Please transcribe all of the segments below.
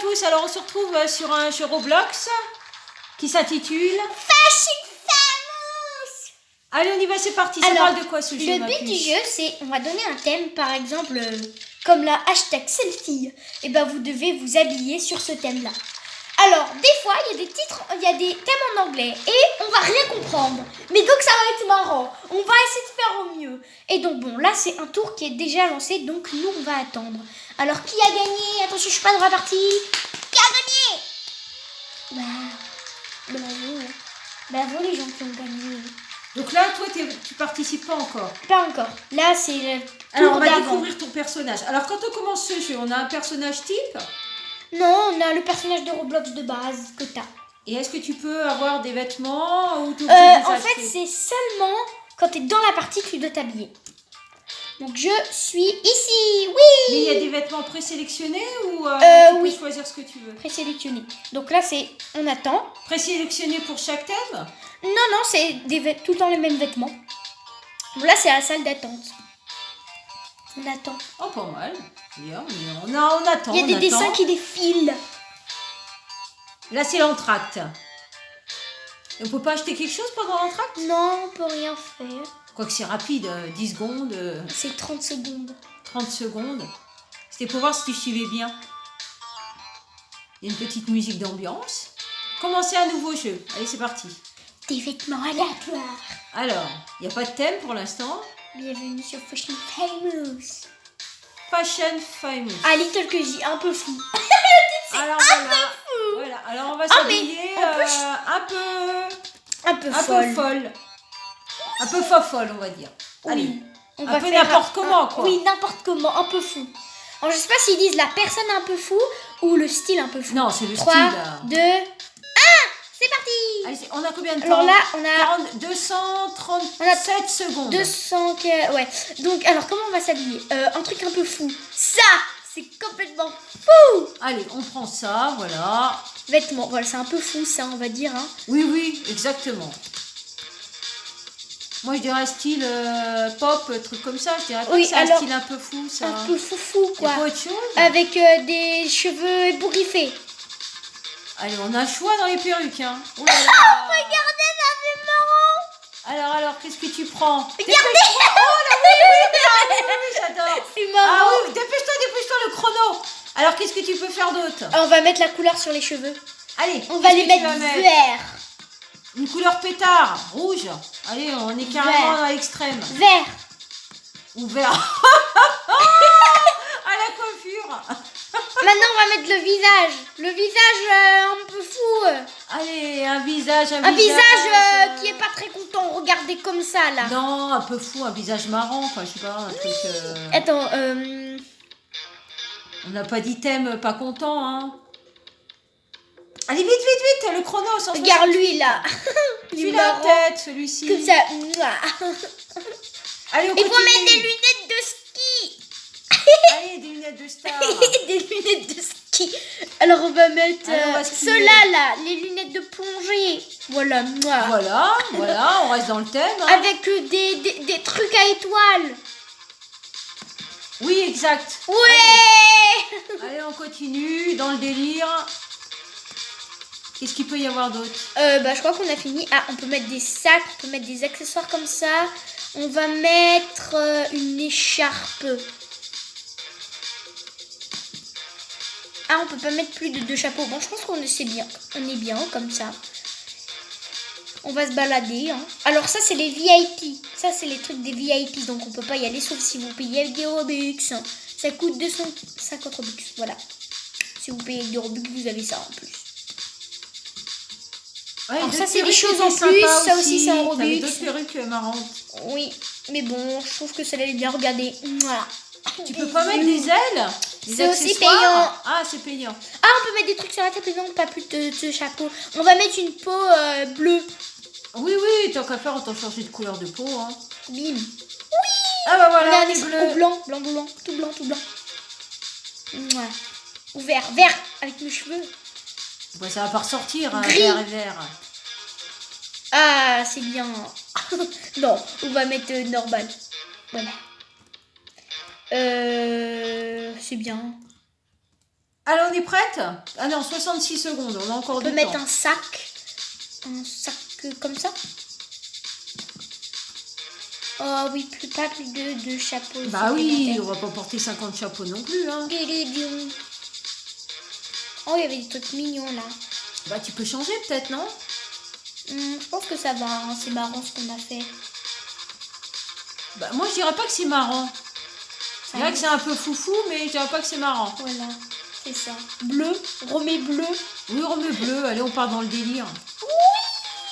tous, alors on se retrouve sur un jeu Roblox qui s'intitule Fashion Famous. Allez, on y va, c'est parti. Ça parle de quoi ce jeu? Le but du jeu, c'est on va donner un thème, par exemple, comme la hashtag selfie. Et ben vous devez vous habiller sur ce thème-là. Alors, des fois, il y a des titres, il y a des thèmes en anglais et on va rien comprendre. Mais donc ça va être marrant. On va essayer de faire au mieux. Et donc bon, là c'est un tour qui est déjà lancé, donc nous on va attendre. Alors qui a gagné? Attention, je suis pas dans la partie. Qui a gagné? Bravo. Bravo les gens qui ont gagné. Donc là, toi, tu participes pas encore. Pas encore. Là c'est le tour Alors, on va d'avant. découvrir ton personnage. Alors, quand on commence ce jeu, on a un personnage type. Non, on a le personnage de Roblox de base que t'as. Et est-ce que tu peux avoir des vêtements ou En fait, c'est seulement quand tu es dans la partie que tu dois t'habiller. Donc, je suis ici, oui. Mais il y a des vêtements présélectionnés ou tu peux choisir ce que tu veux? Présélectionné. Donc là, c'est on attend. Présélectionnés pour chaque thème? Non, c'est tout le temps les mêmes vêtements. Bon, là, c'est la salle d'attente. On attend. Oh, pas mal. Bien, on attend. Il y a des dessins qui défilent. Là, c'est l'entracte. Et on peut pas acheter quelque chose pendant l'entracte? Non, on peut rien faire. Quoique c'est rapide, 10 secondes. C'est 30 secondes. 30 secondes. C'était pour voir si tu suivais bien. Il y a une petite musique d'ambiance. Commencez un nouveau jeu. Allez, c'est parti. Des vêtements aléatoires. Alors, il n'y a pas de thème pour l'instant. Bienvenue sur Fashion Famous. Fashion Famous. Ah, Little Cozy, un peu fou. Alors voilà. Alors on va s'habiller un peu folle. Un peu folle, on va dire. Oui. Allez, On un va peu faire n'importe comment, quoi. Oui, n'importe comment, un peu fou. Alors, je sais pas s'ils disent la personne un peu fou ou le style un peu fou. Non, c'est le 3, style. 2, 1, c'est parti. Allez, on a combien de temps? Alors là, on a 237 secondes. 200, ouais. Donc, alors, comment on va s'habiller? Un truc un peu fou. Ça, c'est complètement fou. Allez, on prend ça, voilà. Vêtements, voilà, c'est un peu fou, ça, on va dire. Hein. Oui, exactement. Moi, je dirais style pop, truc comme ça. Je dirais pas que c'est un style un peu fou, ça. Un peu foufou, quoi. Y a pas autre chose? Avec des cheveux ébouriffés. Allez, on a le choix dans les perruques, hein. Oh là là. Regardez, ça c'est marrant. Alors, qu'est-ce que tu prends? Regardez. Oh là, oui, j'adore. C'est marrant. Ah oui, dépêche-toi, le chrono. Alors, qu'est-ce que tu peux faire d'autre? On va mettre la couleur sur les cheveux. Allez, on va les mettre vert. Une couleur pétard, rouge. Allez, on est carrément dans l'extrême. Vert. Ou vert. À la coiffure. Maintenant, on va mettre le visage. Le visage un peu fou. Allez, un visage qui est pas très content. Regardez comme ça, là. Non, un peu fou, un visage marrant. Enfin, je sais pas, un truc... Attends, on n'a pas dit thème pas content, hein. Allez, vite, le chrono. regarde lui, là. Celui-là en tête, celui-ci. Comme ça. Allez, on Il faut continue. mettre des lunettes de ski. Allez, des lunettes de star. Des lunettes de ski. Alors, on va mettre ceux-là, là. Les lunettes de plongée. Voilà. Voilà, on reste dans le thème. Hein. Avec des trucs à étoiles. Oui, exact. Ouais. Allez, on continue dans le délire. Qu'est-ce qu'il peut y avoir d'autre? Je crois qu'on a fini. Ah, on peut mettre des sacs, on peut mettre des accessoires comme ça. On va mettre une écharpe. Ah, on peut pas mettre plus de 2 chapeaux. Bon, je pense qu'on est bien. On est bien comme ça. On va se balader. Hein. Alors ça, c'est les VIP. Ça, c'est les trucs des VIP. Donc, on peut pas y aller sauf si vous payez avec des Robux. Ça coûte 250 Robux. Voilà. Si vous payez avec des Robux, vous avez ça en plus. Ouais, alors ça, c'est des choses en plus. Ça aussi, c'est en Robux. T'avais d'autres perruques marrantes. Oui, mais bon, je trouve que ça allait bien regarder. Voilà. Tu peux pas mettre des ailes? C'est aussi payant. Ah, c'est payant. Ah, on peut mettre des trucs sur la tête, mais non, pas plus de chapeau. On va mettre une peau bleue. Oui, tant qu'à faire, on t'en changer de couleur de peau. Hein. Bim. Oui. Ah bah voilà, on est bleu. Blanc, tout blanc. Ouais. Ou vert, avec mes cheveux. Ouais, ça va pas ressortir, hein, gris. vert. Ah, c'est bien. Non, on va mettre normal. Voilà. C'est bien. Allez, on est prête? Ah non, 66 secondes, on a encore On peut du mettre temps. un sac comme ça. Oh oui, pas plus de chapeaux. Bah oui, on va pas porter 50 chapeaux non plus, hein. Oh, il y avait des trucs mignons là. Bah tu peux changer peut-être, non? Je pense que ça va, hein, c'est marrant ce qu'on a fait. Bah moi je dirais pas que c'est marrant. Je Ça dirais que c'est un peu foufou, mais je dirais pas que c'est marrant. Voilà, c'est ça. Bleu, remets bleu. Oui, on met bleu, allez, on part dans le délire. Oui.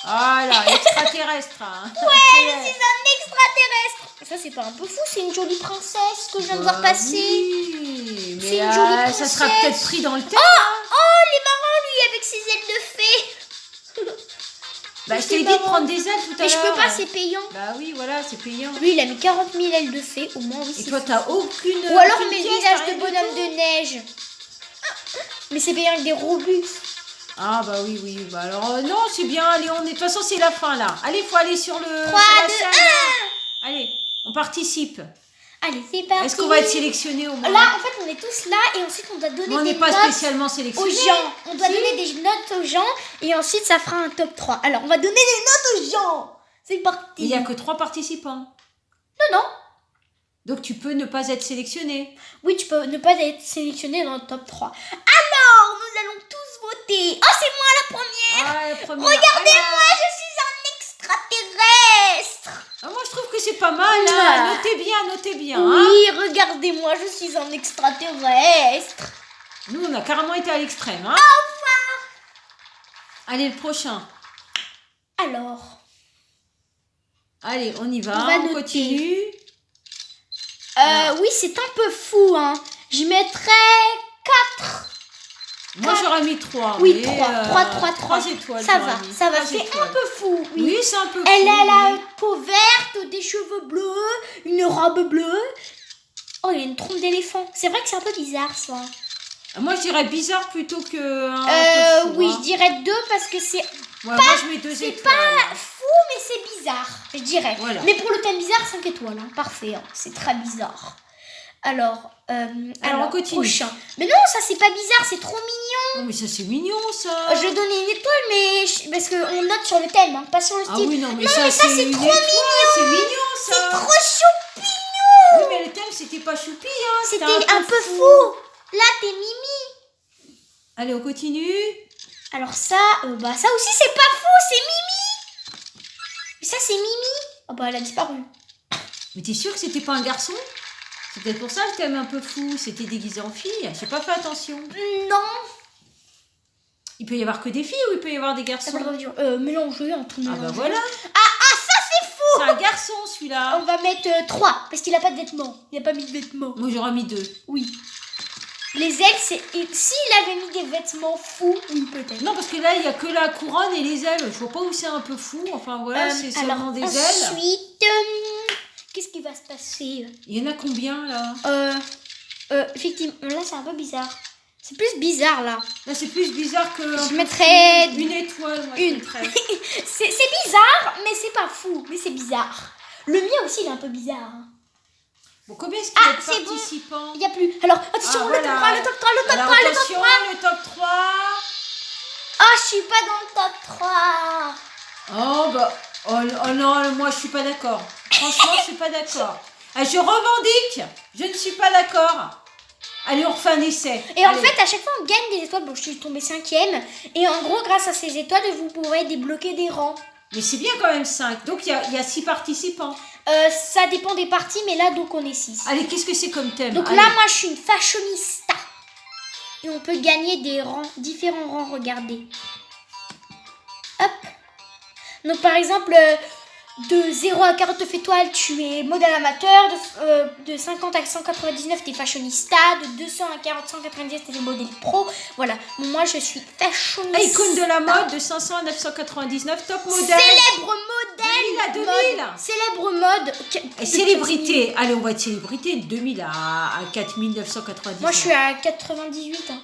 Voilà, extraterrestre. Hein. Ouais, c'est un extraterrestre. Ça, c'est pas un peu fou, c'est une jolie princesse que je viens de voir passer. Oui, C'est mais une jolie ça sera princesse. peut-être pris dans le thème. Oh, il est marrant lui avec ses ailes de fée. Bah je c'est t'ai dit de marrant. prendre des ailes tout à l'heure. Mais je peux pas, c'est payant. Bah oui, voilà, c'est payant. Lui, il a mis 40 000 ailes de fée, au moins, oui. Et c'est toi, fou. t'as aucune. Ou alors, aucune on met le pièce, visage t'as de rien bonhomme tout. de neige. Mais c'est payant avec des Robux. Ah bah oui, oui. Bah alors, non, c'est bien. Allez, on est. De toute façon, c'est la fin là. Allez, faut aller sur le. 3, sur la 2, scène, 1. là. Allez, on participe. Allez, c'est parti. Est-ce qu'on va être sélectionné au moins? Là, en fait, on est tous là et ensuite, on doit donner Mais on des n'est pas notes spécialement aux sélectionné. gens. On doit Si. donner des notes aux gens et ensuite, ça fera un top 3. Alors, on va donner des notes aux gens. C'est parti. Il n'y a que 3 participants. Non. Donc tu peux ne pas être sélectionné. Oui, tu peux ne pas être sélectionné dans le top 3. Alors, nous allons tous voter. Oh, c'est moi la première. Ah, la première. Regardez-moi, je suis un extraterrestre. Ah, moi je trouve que c'est pas mal. Hein. Ouais. Notez bien. Hein. Oui, regardez-moi, je suis un extraterrestre. Nous on a carrément été à l'extrême. Hein. Allez, le prochain. Alors, Allez, on y va. On va noter. Continue. oui, c'est un peu fou, hein. Je mettrais 4. Moi j'aurais mis 3. Oui, 3 3 étoiles. Ça j'aurais va, mis. ça va. 3 C'est étoiles. un peu fou, oui. Oui, c'est un peu fou. Elle a la oui. peau verte, des cheveux bleus, une robe bleue. Oh, il y a une trompe d'éléphant. C'est vrai que c'est un peu bizarre, ça. Moi je dirais bizarre plutôt que. Un peu fou, Oui, hein. je dirais 2 parce que c'est Ouais, moi je mets 2 c'est étoiles. pas fou, mais c'est bizarre, je dirais. Voilà. Mais pour le thème bizarre, 5 étoiles. Hein. Parfait, hein. C'est très bizarre. Alors, on continue. prochain. Mais non, ça c'est pas bizarre, c'est trop mignon. Oh, mais ça c'est mignon ça. Je vais donner une étoile, mais parce qu'on note sur le thème, hein, pas sur le style. Ah oui, non, mais Non, ça, mais ça, c'est une trop étoile, mignon. C'est mignon ça. C'est trop choupi. Oui, mais le thème c'était pas choupi. Hein. C'était un peu fou. Là, t'es Mimi. Allez, on continue. Alors ça, bah ça aussi c'est pas fou, c'est Mimi. Ça c'est Mimi. Oh bah elle a disparu. Mais t'es sûr que c'était pas un garçon? C'est peut-être pour ça le thème un peu fou. C'était déguisé en fille. J'ai pas fait attention. Non. Il peut y avoir que des filles ou il peut y avoir des garçons? Mélangé en tout Ah mélangé. bah voilà. Ça c'est fou. C'est un garçon celui-là. On va mettre 3 parce qu'il a pas de vêtements. Il a pas mis de vêtements. Moi j'aurais mis 2. Oui. Les ailes, c'est. S'il avait mis des vêtements fous, oui, peut-être. Non, parce que là il y a que la couronne et les ailes. Je vois pas où c'est un peu fou. Enfin voilà, c'est seulement des ailes. Ensuite, qu'est-ce qui va se passer? Il y en a combien là? Effectivement, là c'est un peu bizarre. C'est plus bizarre là. Là c'est plus bizarre que. Je mettrais une étoile. Moi, je une. mettrais. C'est bizarre, mais c'est pas fou, mais c'est bizarre. Le mien aussi, il est un peu bizarre. Hein. Bon, combien est-ce qu'il y a de c'est bon. participants? Il n'y a plus. Alors, attention, Ah, le top voilà. 3, le top 3, le top 3, Alors, le top attention, 3. le top 3. Oh, je suis pas dans le top 3. Oh bah, oh non, moi je suis pas d'accord. Franchement, je suis pas d'accord. Ah, je revendique. Je ne suis pas d'accord. Allez, on refait un essai. Et en Allez. fait, à chaque fois, on gagne des étoiles. Bon, je suis tombée 5e. Et en gros, grâce à ces étoiles, vous pourrez débloquer des rangs. Mais c'est bien quand même 5. Donc il y a 6 participants. Ça dépend des parties, mais là, donc, on est 6. Allez, qu'est-ce que c'est comme thème? Donc Allez. là, moi, je suis une fashionista. Et on peut gagner des rangs, différents rangs, regardez. Hop. Donc, par exemple, de 0 à 49 étoiles, tu es modèle amateur. De 50 à 199, tu es fashionista. De 200 à 190, tu es modèle pro. Voilà. Moi, je suis fashionista. Ah, icône de la mode de 500 à 999, top modèle. Célèbre modèle. 2000 à 2000. Célèbre mode. Et célébrité. Allez, on va être célébrité de 2000 à 4999. Moi, je suis à 98. Hein.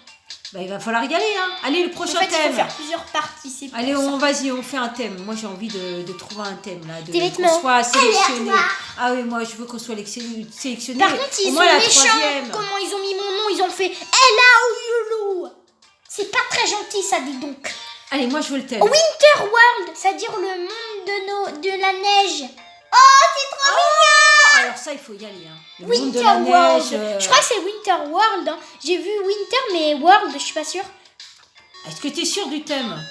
Bah, il va falloir y aller, hein. Allez, le En prochain fait, il faut thème. faire plusieurs parties. C'est pour Allez, ça. vas-y, on fait un thème. Moi, j'ai envie de trouver un thème, là. Des vêtements. Qu'on soit sélectionné. Aléatoire. Ah oui, moi, je veux qu'on soit sélectionné. Par contre, ils Au sont moins la méchants. troisième. Comment ils ont mis mon nom? Ils ont fait Hello, petit, ça dit donc. Allez, moi je veux le thème. Winter World, c'est-à-dire le monde de la neige. Oh, c'est trop mignon. Alors ça, il faut y aller. Hein. Le monde de Winter la World. neige. Je crois que c'est Winter World. Hein. J'ai vu Winter, mais World, je suis pas sûre. Est-ce que tu es sûr du thème?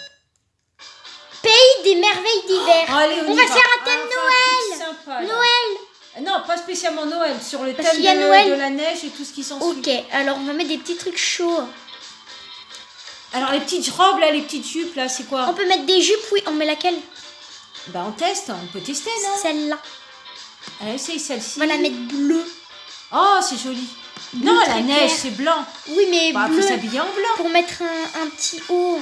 Pays des merveilles d'hiver. Oh, allez, on y va faire un thème Un Noël. truc sympa, là. Noël. Non, pas spécialement Noël, sur le Parce thème qu'il y a Noël. de la neige et tout ce qui s'ensuit. Ok, alors on va mettre des petits trucs chauds. Alors les petites robes là, les petites jupes là, c'est quoi? On peut mettre des jupes, oui. On met laquelle? Bah on teste, on peut tester, non? Celle-là. Allez, essaye celle-ci. On va la mettre bleue. Oh, c'est joli. Bleu Non, très la neige, clair. c'est blanc. Oui, mais Bah, bleu. faut s'habiller en blanc. Pour mettre un petit haut.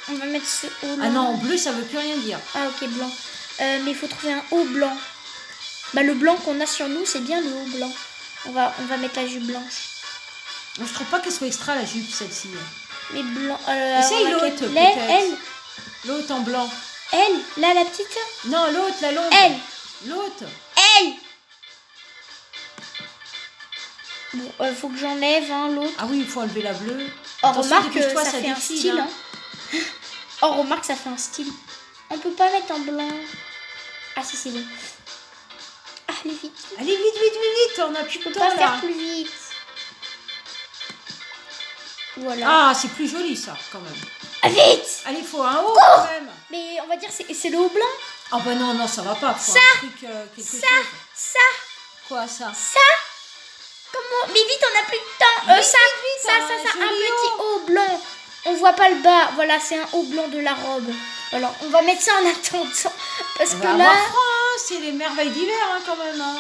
On va mettre ce haut là. Ah non, en bleu, ça veut plus rien dire. Ah ok, blanc. Mais il faut trouver un haut blanc. Bah le blanc qu'on a sur nous, c'est bien le haut blanc. On va mettre la jupe blanche. Moi, je trouve pas qu'elle soit extra la jupe, celle-ci. Mais blanc. Essaye on va l'autre, mettre peut-être. Elle. L'autre en blanc. Elle. Là, la petite. Non, l'autre, la longue. Elle. L'autre. Elle. Bon, faut que j'enlève l'autre. Ah oui, il faut enlever la bleue. Oh, Attention, remarque, dépêche-toi, ça fait un défile, style. hein. Hein. Oh, remarque, ça fait un style. On peut pas mettre en blanc. Ah, si, c'est bon. Allez, vite. Allez, vite, vite, vite, vite, on a plus Je peux de temps pas là. faire plus vite. Voilà. Ah, c'est plus joli ça, quand même. Ah, vite. Allez, il faut un haut quand même. Mais on va dire c'est le haut blanc. Ah bah non, non, ça va pas. Faut Ça, un truc, quelque chose. Ça. Quoi, ça? Comment? Mais vite, on a plus de temps. Vite, Ça. vite, Ça. un Un joli petit haut blanc. On voit pas le bas. Voilà, c'est un haut blanc de la robe. Alors, on va mettre ça en attendant. Parce On que va là. avoir froid, hein, c'est les merveilles d'hiver hein, quand même. Hein.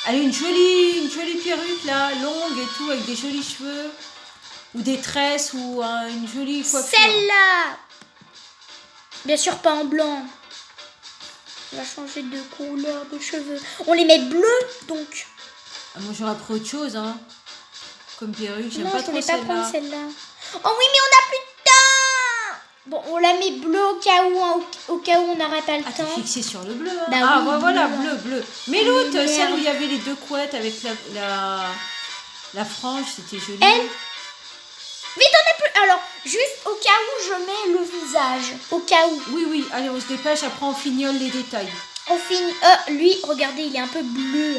Allez, une jolie perruque là, longue et tout, avec des jolis cheveux. Ou des tresses, ou une jolie coiffure. Celle-là. Bien sûr, pas en blanc. On va changer de couleur de cheveux. On les met bleus, donc. Ah, moi j'aurais pris autre chose, hein. Comme perruque, j'aime Non, pas je trop voulais pas prendre celle-là. celle-là. Oh oui, mais on a plus de temps. Bon, on la met bleu au cas où, hein, au cas où on n'aurait pas le Ah, t'es temps. fixé sur le bleu. Hein. Bah ah, oui, ouais, voilà, bleu. bleu. Mais Oui, l'autre, merde. celle où il y avait les deux couettes avec la frange, c'était joli. Elle. Vite, on a plus. Alors, juste au cas où je mets le visage. Au cas où. Oui, allez, on se dépêche, après on fignole les détails. On finit. Lui, regardez, il est un peu bleu.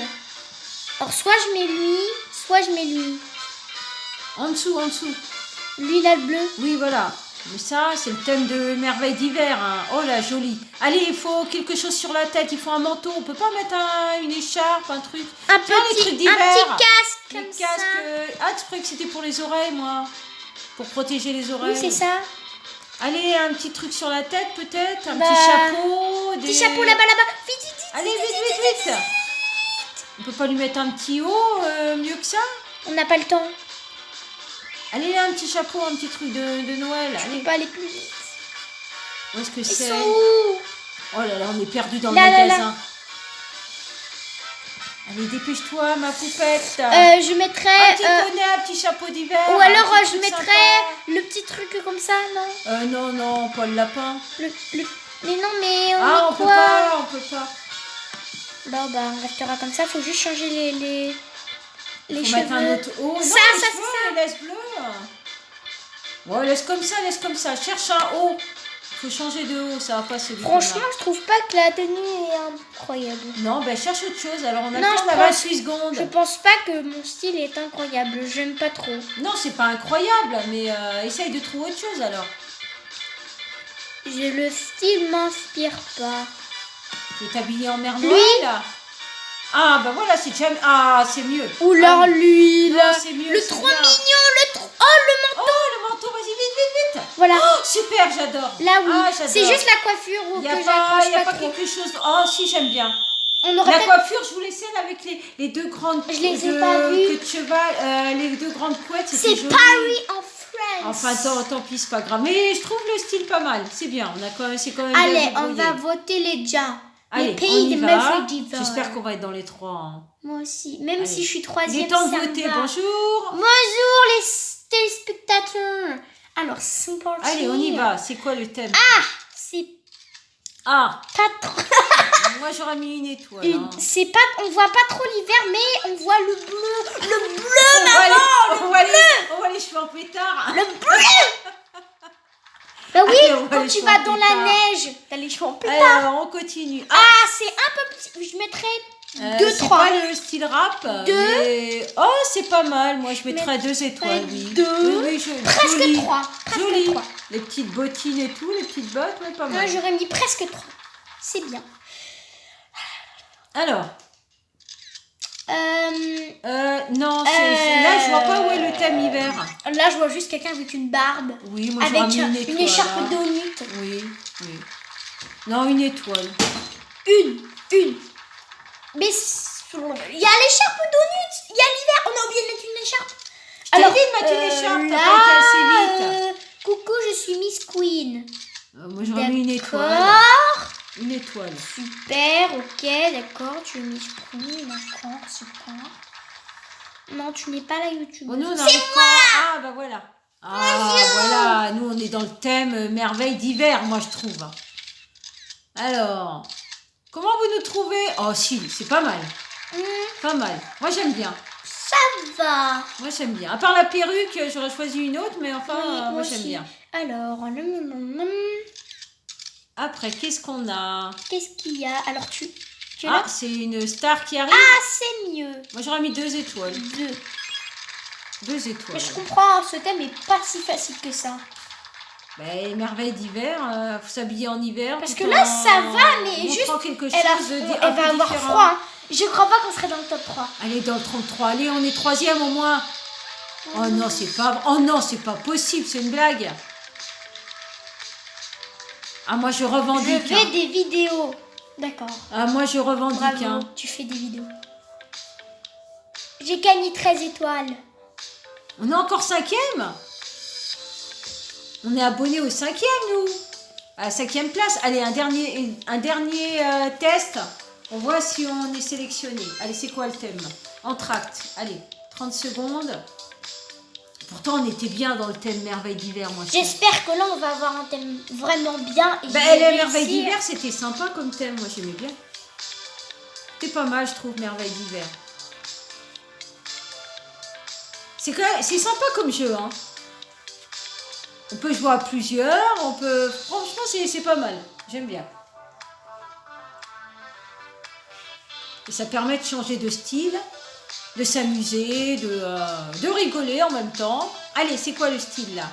Alors, soit je mets lui, soit je mets lui. En dessous. Lui, là, le bleu. Oui, voilà. Mais ça, c'est le thème de merveilles d'hiver. Hein. Oh là, joli. Allez, il faut quelque chose sur la tête. Il faut un manteau. On peut pas mettre une écharpe, un truc. Un Tu vois, les trucs petit d'hiver. casque Les comme casques. ça. Ah, tu croyais que c'était pour les oreilles, moi. Pour protéger les oreilles. Oui, c'est ça. Allez, un petit truc sur la tête, peut-être. Un Bah, petit chapeau. Petit chapeau là-bas. Vite. Allez, vite. On peut pas lui mettre un petit haut mieux que ça? On n'a pas le temps. Allez, un petit chapeau, un petit truc de Noël. On Allez, peut pas aller plus vite. où est-ce que Ils c'est? sont où? Oh là là, on est perdu dans le Là, là, magasin. Allez, dépêche-toi, ma poupette. Je mettrais. Un petit bonnet, un petit chapeau d'hiver. Ou un alors petit je truc mettrais sympa. le petit truc comme ça, non? Non, pas le lapin. Mais non, mais on Ah, met on peut quoi? pas, on peut pas. Bon, bah, on restera comme ça. Faut juste changer les Faut cheveux. mettre un autre haut. Ça, Non, les ça, cheveux, c'est laisse bleu. Ouais, laisse comme ça. Cherche un haut. Faut changer de haut, ça va pas celui Franchement, je trouve pas que la tenue est incroyable. Non, ben cherche autre chose. Alors on a Non, le temps, je on a pense- 28 secondes. Je pense pas que mon style est incroyable. J'aime pas trop. Non, c'est pas incroyable, mais essaye de trouver autre chose alors. Le style m'inspire pas. Tu veux t'habiller en mère Lui Noël? Ah, bah voilà, c'est déjà... Ah, c'est mieux. Ou alors lui, Non, là. c'est mieux, Le c'est trop bien. mignon, le trop. Oh, le manteau. Oh, le manteau, vas-y, vite. Voilà. Oh, super, j'adore. Là, oui. Ah, j'adore. C'est juste la coiffure Il que n'y a j'accroche pas, pas trop. quelque chose... Oh, si, j'aime bien. On aurait La peut-être. coiffure, je voulais celle avec les deux grandes... Je les ai pas vues. queues de cheval, les deux grandes couettes, C'est c'était joli. Paris en France. Enfin, tant pis, c'est pas grave. Mais je trouve le style pas mal. C'est bien, c'est quand même Allez, bien on débrouillé. va voter les gens. Allez, Les pays on y de va. merveilles d'hiver. J'espère qu'on va être dans les trois. Hein. Moi aussi. Même Allez. si je suis Il troisième, est temps de ça me voter. va. Bonjour. Bonjour les téléspectateurs. Alors, c'est parti. Allez, on y va. C'est quoi le thème? C'est Ah, pas trop. moi j'aurais mis une étoile. Hein. C'est pas. On voit pas trop l'hiver, mais on voit le bleu. Le bleu, On voit maman. les cheveux en pétard. Le bleu. Allez, on va Quand les tu faire vas dans plus la tard. neige, t'as les cheveux en pétard. Alors, on continue. Ah, c'est un peu petit. Je mettrais 2, c'est 3. pas le style rap, mais... Oh, c'est pas mal. Moi, je mettrais 2 étoiles, oui. 2. Oui, Presque joli. 3. Joli. Presque 3. Les petites bottines et tout, les petites bottes, mais pas Moi, mal. j'aurais mis presque 3. C'est bien. Alors, Euh, non, là, je vois pas où est le thème hiver. Là, je vois juste quelqu'un avec une barbe. Oui, moi, Avec j'aurais mis une étoile. une écharpe hein. d'onut. Oui, oui. Non, une étoile. Une. Mais il y a l'écharpe d'onut. Il y a l'hiver. On a oublié de mettre une écharpe. T'as dit de mettre une écharpe, t'as pas été assez vite. Coucou, je suis Miss Queen. Moi, j'aurais mis une étoile. D'accord. Une étoile. Super, ok, d'accord. Tu es Miss Queen, d'accord, super. Non, tu n'es pas la youtubeuse. Bon, nous, on C'est arrive pas. Ah, bah voilà. Ah, voilà. Nous, on est dans le thème merveille d'hiver, moi, je trouve. Alors, comment vous nous trouvez? Oh, si, c'est pas mal. Pas mal. Moi, j'aime bien. Ça va. Moi, j'aime bien. À part la perruque, j'aurais choisi une autre, mais enfin, Oui, moi, moi j'aime aussi. bien. Alors, Après, qu'est-ce qu'on a? qu'est-ce qu'il y a? Alors, tu es Ah, là? c'est une star qui arrive. Ah, c'est mieux. Moi, j'aurais mis 2 étoiles. 2. 2 étoiles. Mais je comprends, ce thème est pas si facile que ça. Ben, merveille d'hiver, faut s'habiller en hiver. Parce tout que là, en ça va, mais montrant juste, quelque elle, chose de elle un va peu avoir différent. froid. Hein. Je crois pas qu'on serait dans le top 3. Allez, dans le 33. Allez, on est 3e au moins. Oh non, c'est pas possible, c'est une blague. Ah, moi, je Je revendique. fais des vidéos. D'accord. Ah, moi, je revendique. Bravo, Hein. tu fais des vidéos. J'ai gagné 13 étoiles. On est encore 5e. On est abonné au 5e, nous. À la 5e place. Allez, un dernier test. On voit si on est sélectionné. Allez, c'est quoi le thème? Entracte. Allez, 30 secondes. Pourtant, on était bien dans le thème merveille d'hiver, moi. J'espère que là, on va avoir un thème vraiment bien. Et Bah, je vais les merveilles réussir. d'hiver, c'était sympa comme thème. Moi, j'aimais bien. C'était pas mal, je trouve, merveille d'hiver. C'est sympa comme jeu, hein. On peut jouer à plusieurs, on peut... Franchement, c'est pas mal. J'aime bien. Et ça permet de changer de style, de s'amuser, de rigoler en même temps. Allez, c'est quoi le style, là?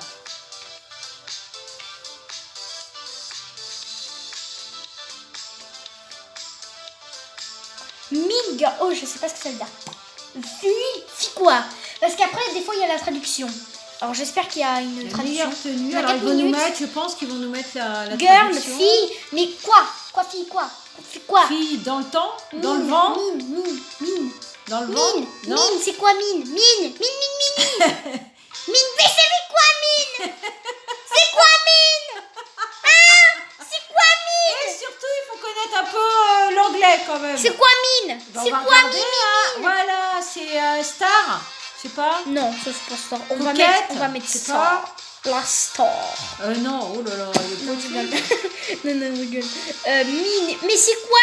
Mean girl. Oh, je sais pas ce que ça veut dire. Fille quoi? Parce qu'après, des fois, il y a la traduction. Alors, j'espère qu'il y a une La traduction. meilleure tenue. Dans Alors, 4 ils vont nous minutes. mettre, je pense qu'ils vont nous mettre la Girl, traduction. fille. Mais quoi? Quoi, fille, quoi? Fille, quoi? Fille dans le temps, Mine, dans le vent, Mine. dans le vent. Mine, Non. mine, c'est quoi mine? Mine. Mine, mais c'est quoi mine? C'est quoi mine? Hein? C'est quoi mine? Et surtout, il faut connaître un peu l'anglais quand même. C'est quoi mine? Bah, on C'est va quoi regarder, mine? hein. Voilà, c'est Star. Je sais pas. Non, ça c'est pas star. On Coquette, va mettre c'est star. La star. Non, oh là là, il est Non, pas je fini. rigole. non, je rigole. Mine. Mais c'est quoi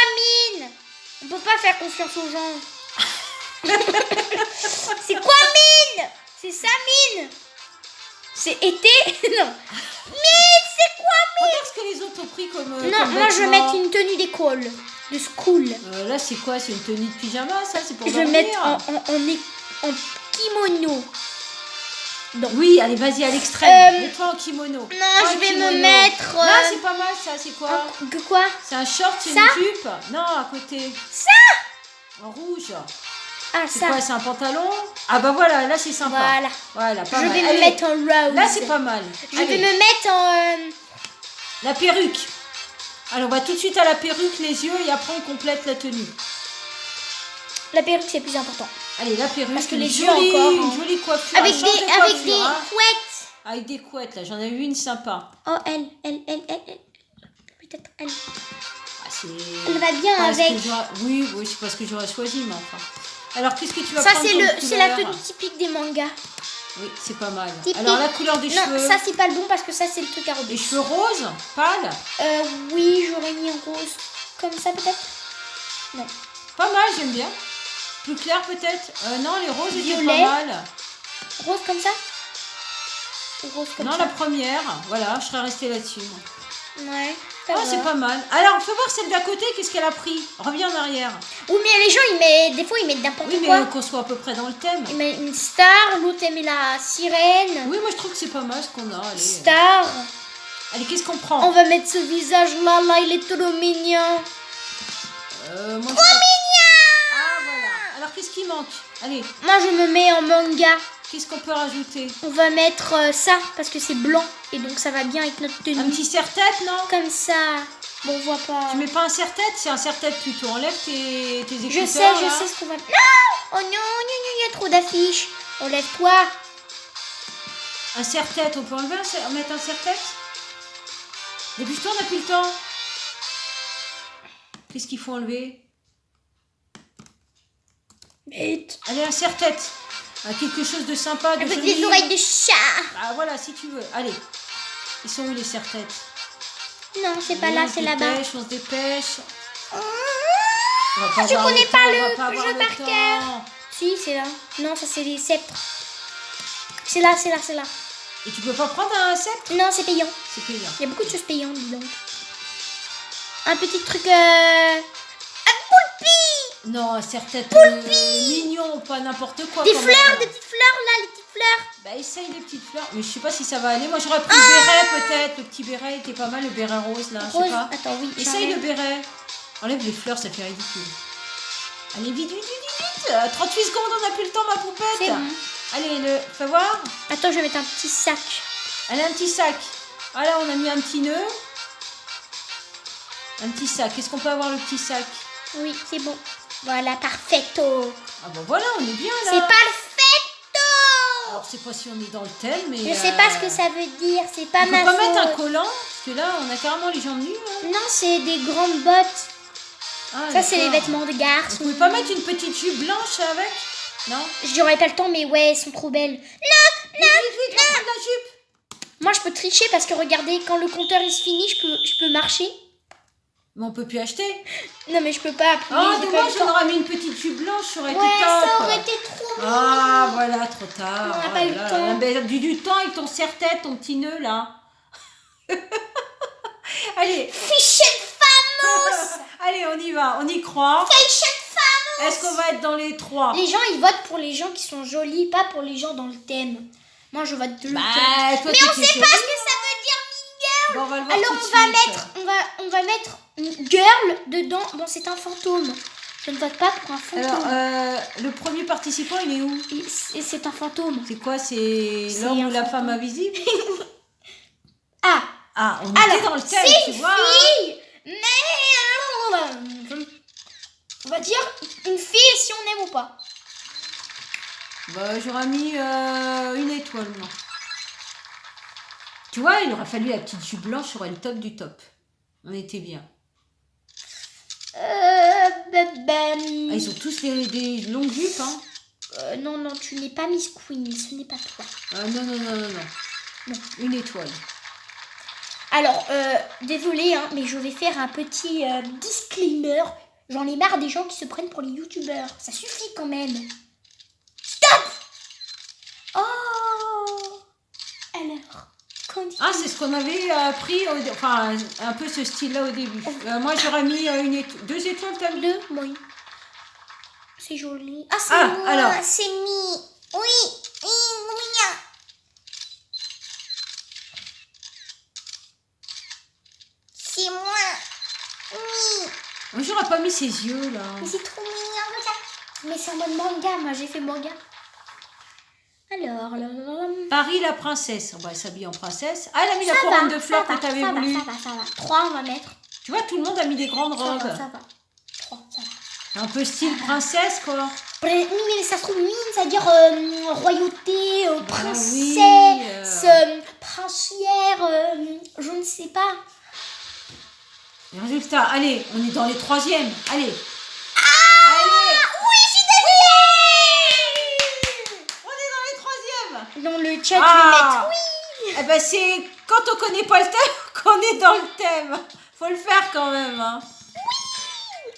mine? On peut pas faire confiance aux gens. C'est quoi mine? C'est ça mine? C'est été? Non. Mine, c'est quoi Regarde ce que les autres ont pris comme. Non, comme moi je vais vêtements. mettre une tenue d'école. De school. Là, c'est quoi? C'est une tenue de pyjama, ça? C'est pour Je vais dormir? mettre en kimono. Donc, Oui, allez, vas-y, à l'extrême. Mets-toi en kimono. non, Prends je un vais kimono. me mettre. Là, c'est pas mal, ça. C'est quoi? Que quoi? C'est un short, c'est Ça une jupe? Non, à côté. Ça? En rouge. Ah, C'est ça. quoi? C'est un pantalon? Ah bah voilà, là c'est sympa. Voilà. Voilà, pas Je mal. vais me Allez, mettre en rose. là c'est pas mal. Je Allez, vais me mettre en. la perruque. Alors on va tout de suite à la perruque, les yeux et après on complète la tenue. La perruque, c'est plus important. Allez, la perruque. Parce que une les yeux jolie, encore, une hein. jolie coiffure. Avec un des, change de coiffure, hein. couettes. Avec des couettes là, j'en ai eu une sympa. Oh, elle. Peut-être elle. Ah, c'est Elle va bien pas ce que avec. oui, c'est pas ce que j'aurais choisi, mais enfin. Alors qu'est-ce que tu vas Ça, prendre comme c'est la couleur? tenue typique des mangas. Oui, c'est pas mal. Typique. Alors la couleur des Non, cheveux. ça, c'est pas le bon parce que ça, c'est le truc à Les redoute. cheveux roses, pâles. Oui, j'aurais mis en rose. Comme ça, peut-être. Non. Pas mal, j'aime bien. Plus clair peut-être. Non, les roses étaient Violet. pas mal. Rose comme ça? ou rose comme Non, ça. la première. Voilà, je serais restée là-dessus. Moi. Ouais, ça Oh, va. c'est pas mal. Alors, fais voir celle d'à côté, qu'est-ce qu'elle a pris. Reviens en arrière. Oui, mais les gens, des fois, ils mettent n'importe Oui, mais quoi. qu'on soit à peu près dans le thème. Ils mettent une star, l'autre, elle met la sirène. Oui, moi je trouve que c'est pas mal ce qu'on a. Allez, Star. allez qu'est-ce qu'on On prend? va mettre ce visage-là, là, il est trop mignon. Moi, Ah, voilà. Alors, qu'est-ce qui manque? Allez, Moi, je me mets en manga. qu'est-ce qu'on peut rajouter? On va mettre ça, parce que c'est blanc. Et donc, ça va bien avec notre tenue. Un petit serre-tête, non? Comme ça. Bon, on voit pas. Tu mets pas un serre-tête? C'est un serre-tête plutôt. Enlève tes écouteurs. Je sais là. ce qu'on va... Non. Oh non, il y a trop d'affiches. Enlève-toi. Un serre-tête, on peut enlever mettre un serre-tête? Dépêche-toi, on n'a plus le temps. Qu'est-ce qu'il faut enlever? Vite. Allez, un serre-tête. Quelque chose de sympa, de Avec joli. des oreilles de chat. Ah, voilà, si tu veux. Allez. Ils sont où les serre-têtes? Non, c'est pas Allez, là, on se c'est là-bas. dépêche, on se dépêche. On va Je avoir connais le pas temps, on le va pas avoir jeu le par temps. cœur. Si, c'est là. Non, ça, c'est les sceptres. C'est là, c'est là, c'est là. Et tu peux pas prendre un sceptre? Non, c'est payant. C'est payant. Il y a beaucoup de choses payantes, dis donc. Un petit truc... Non, un serre-tête mignon, pas n'importe quoi. Des quand fleurs, même. des petites fleurs, là, les petites fleurs. Bah, essaye les petites fleurs. Mais je sais pas si ça va aller. Moi, j'aurais pris le béret, peut-être. Le petit béret était pas mal, le béret rose, là. Je sais Rose. pas. Attends, oui. Essaye le j'enlève. béret. Enlève les fleurs, ça fait ridicule. Allez, vite, vite, vite, vite, vite. 38 secondes, on n'a plus le temps, ma poupette. C'est bon. Allez, fais voir. Attends, je vais mettre un petit sac. Allez, un petit sac. Voilà, on a mis un petit nœud. Un petit sac. Est-ce qu'on peut avoir le petit sac? Oui, c'est bon. Voilà, perfecto. Ah bon, voilà, on est bien là. C'est perfecto. Alors, je sais pas si on est dans le thème, mais... Je sais pas ce que ça veut dire, c'est pas On peut ma pas mettre un faute. collant, parce que là, on a carrément les jambes nues. Hein. Non, c'est des grandes bottes. Ah, Ça, c'est les d'accord. vêtements de Vous garçons. pouvez pas mettre une petite jupe blanche avec? Non? J'aurais pas le temps, mais ouais, elles sont trop belles. Vite, vite, vite, prendre la jupe. Moi, je peux tricher parce que regardez, quand le compteur il se finit, je peux marcher. Mais on peut plus acheter. Non, mais je peux pas appuyer. Oh, j'ai pas dommage, le temps. on aurait mis une petite jupe blanche, ça aurait été Ouais, top. ça aurait été trop bien. Ah, voilà, trop tard. On n'a Oh pas eu là le là. temps. Ben, du temps avec ton serre-tête, ton petit nœud, là. Allez. Fichette famous. Allez, on y va, on y croit. Fichette famous. Est-ce qu'on va être dans les trois? Les gens, ils votent pour les gens qui sont jolis, pas pour les gens dans le thème. Moi, je vote le thème. Bah, toi, Mais on sait pas ce que ça veut dire, mignonne. Bon, on va le voir Alors, tout de on va suite. mettre une girl dedans. Bon, c'est un fantôme. Je ne vote pas pour un fantôme. Alors, le premier participant, il est où? C'est un fantôme. C'est quoi? C'est C'est l'homme un ou la fantôme. femme invisible? Ah, Ah, on alors, était dans le thème, c'est tu une vois. fille, mais on va dire une fille si on aime ou pas. Bah, j'aurais mis une étoile, moi. Tu vois, il aurait fallu la petite jupe blanche, aurait le top du top. On était bien. Ah, ils ont tous des longues jupes, hein. Non, non, tu n'es pas Miss Queen, ce n'est pas toi. Non, non, non, non, non. Non. Une étoile. Alors, désolé, hein, mais je vais faire un petit disclaimer. J'en ai marre des gens qui se prennent pour les youtubeurs. Ça suffit quand même. Stop. Oh. Alors, continue. Ah, c'est ce qu'on avait pris, enfin, un peu ce style-là au début. Moi, j'aurais mis deux étoiles, t'as mis? Deux, oui. C'est joli. Ah, c'est Ah, moi, alors. c'est mi. Oui, oui. C'est moi. Oui. Moi, j'aurais pas mis ses yeux, là. Mais c'est trop mignon, regarde. Mais c'est en mode manga, moi j'ai fait manga. Alors, Paris, la princesse. On va s'habiller en princesse. Ah, elle a mis la couronne de fleurs que t'avais voulu. Ça va. 3, on va mettre. Tu vois, tout le monde a mis des grandes robes. Ça va. 3, ça va. Un peu style princesse, quoi. Oui, mais ça se trouve mine, c'est-à-dire royauté, princesse, oui, princière, je ne sais pas. Les résultats, allez, on est dans les troisièmes. Allez. Allez. Oui, je suis désolée. On est dans les troisièmes. Dans le chat, je vais mettre oui. Eh ben, c'est quand on connaît pas le thème qu'on est dans le thème. Faut le faire quand même. Hein.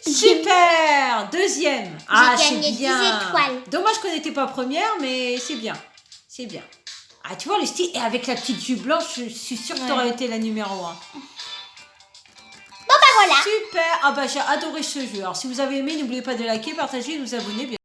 Oui. Super. Deuxième. Ah, c'est gagné 10 bien. étoiles. Dommage qu'on n'était pas première, mais c'est bien. C'est bien. Ah, tu vois, le style. Et avec la petite jupe blanche, je suis sûre que t'aurais été la numéro 1. Bon, bah voilà. Super. Ah, bah, j'ai adoré ce jeu. Alors, si vous avez aimé, n'oubliez pas de liker, partager et de vous abonner.